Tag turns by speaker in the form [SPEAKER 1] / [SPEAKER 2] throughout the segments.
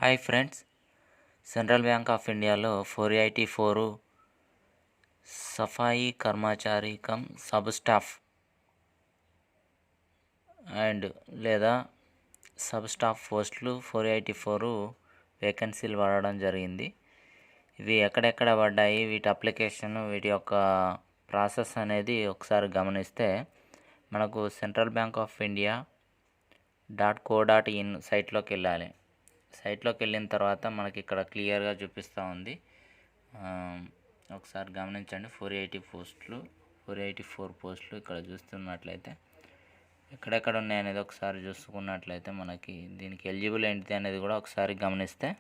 [SPEAKER 1] Hi friends, central Bank of ఇండియాలో 484 సఫాయి కర్మచారి come sub staff and లేదా sub staff పోస్టులు 484 వేకెన్సీలు పడడం జరిగింది. ఇవి ఎక్కడెక్కడ పడ్డాయి, వీటి అప్లికేషన్, వీటి యొక్క ప్రాసెస్ అనేది ఒకసారి గమనిస్తే మనకు central Bank of India .co.in సైట్లోకి వెళ్ళాలి. సైట్లోకి వెళ్ళిన తర్వాత మనకి ఇక్కడ క్లియర్గా చూపిస్తూ ఉంది. ఒకసారి గమనించండి. 484 పోస్టులు ఇక్కడ చూస్తున్నట్లయితే ఎక్కడెక్కడ ఉన్నాయి అనేది ఒకసారి చూసుకున్నట్లయితే మనకి దీనికి ఎలిజిబుల్ ఏంటిది అనేది కూడా ఒకసారి గమనిస్తే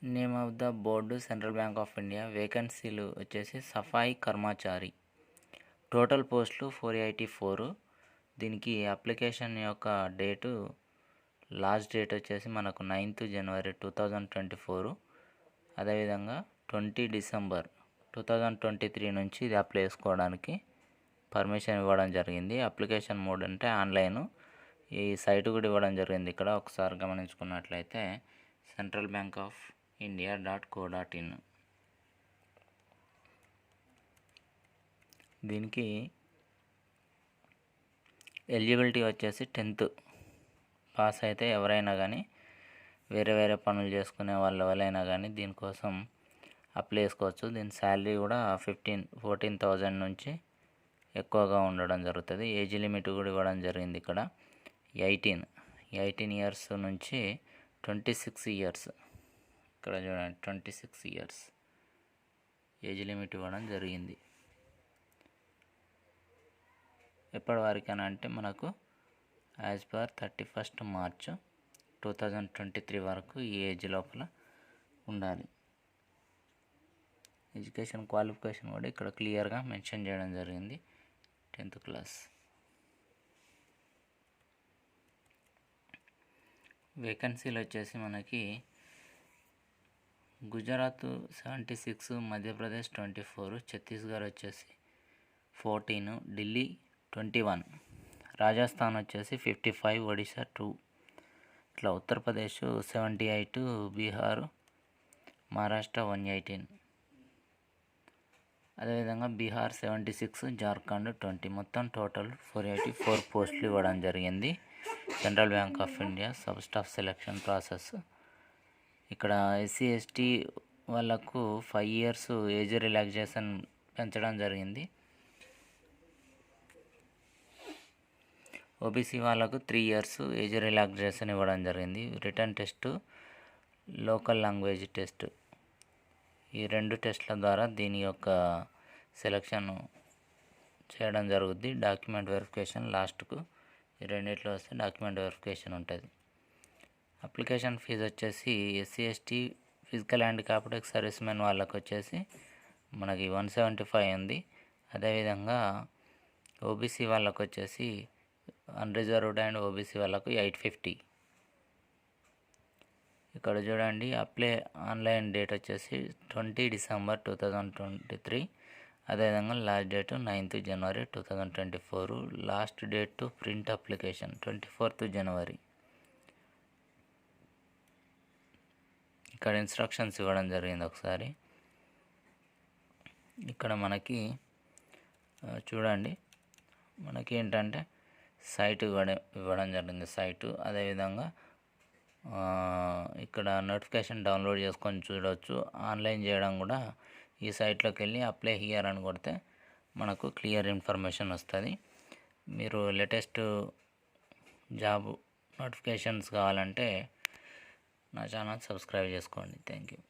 [SPEAKER 1] name of the board Central Bank of India. వేకెన్సీలు వచ్చేసి సఫాయి కర్మచారి. టోటల్ పోస్టులు 484. దీనికి అప్లికేషన్ యొక్క డేటు, లాస్ట్ డేట్ వచ్చేసి మనకు 9th January 2024. అదేవిధంగా 20 December 2023 నుంచి ఇది అప్లై చేసుకోవడానికి పర్మిషన్ ఇవ్వడం జరిగింది. అప్లికేషన్ మోడ్ అంటే ఆన్లైన్. ఈ సైట్ కూడా ఇవ్వడం జరిగింది. ఇక్కడ ఒకసారి గమనించుకున్నట్లయితే Central Bank of India .co.in. దీనికి ఎలిజిబిలిటీ వచ్చేసి 10th పాస్ అయితే ఎవరైనా కానీ, వేరే పనులు చేసుకునే వాళ్ళు ఎవరైనా కానీ దీనికోసం అప్లై చేసుకోవచ్చు. దీని శాలరీ కూడా 14,000 నుంచి ఎక్కువగా ఉండడం జరుగుతుంది. ఏజ్ లిమిట్ కూడా ఇవ్వడం జరిగింది. ఇక్కడ 18 ఇయర్స్ నుంచి 26 ఇయర్స్, ఇక్కడ చూడండి 26 ఇయర్స్ ఏజ్ లిమిట్ ఇవ్వడం జరిగింది. ఎప్పటి వరకైనా అంటే మనకు యాజ్ పర్ 31st March 2023 వరకు ఈ ఏజ్ లోపల ఉండాలి. ఎడ్యుకేషన్ క్వాలిఫికేషన్ కూడా ఇక్కడ క్లియర్గా మెన్షన్ చేయడం జరిగింది. 10th class. వేకెన్సీలు వచ్చేసి మనకి గుజరాత్ 76, మధ్యప్రదేశ్ 24, ఛత్తీస్గఢ్ వచ్చేసి 14, ఢిల్లీ 21, రాజస్థాన్ వచ్చేసి 55, ఒడిశా 2, ఇట్లా ఉత్తరప్రదేశ్ 78, బీహార్, మహారాష్ట్ర 118, అదేవిధంగా బీహార్ 76, జార్ఖండ్ 20. మొత్తం టోటల్ 484 పోస్టులు ఇవ్వడం జరిగింది. Central Bank of India sub staff selection process. ఇక్కడ SC ST వాళ్ళకు 5 years ఏజ్ రిలాక్సేషన్ పెంచడం జరిగింది. OBC వాళ్ళకు 3 years ఏజ్ రిలాక్సేషన్ ఇవ్వడం జరిగింది. Return test, local language test, ఈ 2 టెస్ట్ల ద్వారా దీని యొక్క సెలక్షన్ చేయడం జరుగుద్ది. డాక్యుమెంట్ వెరిఫికేషన్ లాస్ట్కు ఈ రెండిట్లో వస్తే డాక్యుమెంట్ వెరిఫికేషన్ ఉంటుంది. అప్లికేషన్ ఫీజు వచ్చేసి SC ST physical handicapped service men వాళ్ళకు వచ్చేసి మనకి 175 ఉంది. అదేవిధంగా OBC వాళ్ళకు వచ్చేసి అన్రిజర్వ్డ్ అండ్ OBC వాళ్ళకు 850. ఇక్కడ చూడండి, అప్లై ఆన్లైన్ డేట్ వచ్చేసి 20 December 2023. అదేవిధంగా last date 9th January 2024. Last date to print application 24th January. ఇక్కడ ఇన్స్ట్రక్షన్స్ ఇవ్వడం జరిగింది. ఒకసారి ఇక్కడ మనకి చూడండి, మనకి ఏంటంటే సైట్ ఇవ్వడం జరిగింది. సైటు అదేవిధంగా ఇక్కడ నోటిఫికేషన్ డౌన్లోడ్ చేసుకొని చూడవచ్చు. ఆన్లైన్ చేయడం కూడా ఈ సైట్లోకి వెళ్ళి అప్లై హియర్ అని కొడితే మనకు క్లియర్ ఇన్ఫర్మేషన్ వస్తుంది. మీరు లేటెస్ట్ జాబ్ నోటిఫికేషన్స్ కావాలంటే నా ఛానల్ సబ్స్క్రైబ్ చేసుకోండి. Thank you.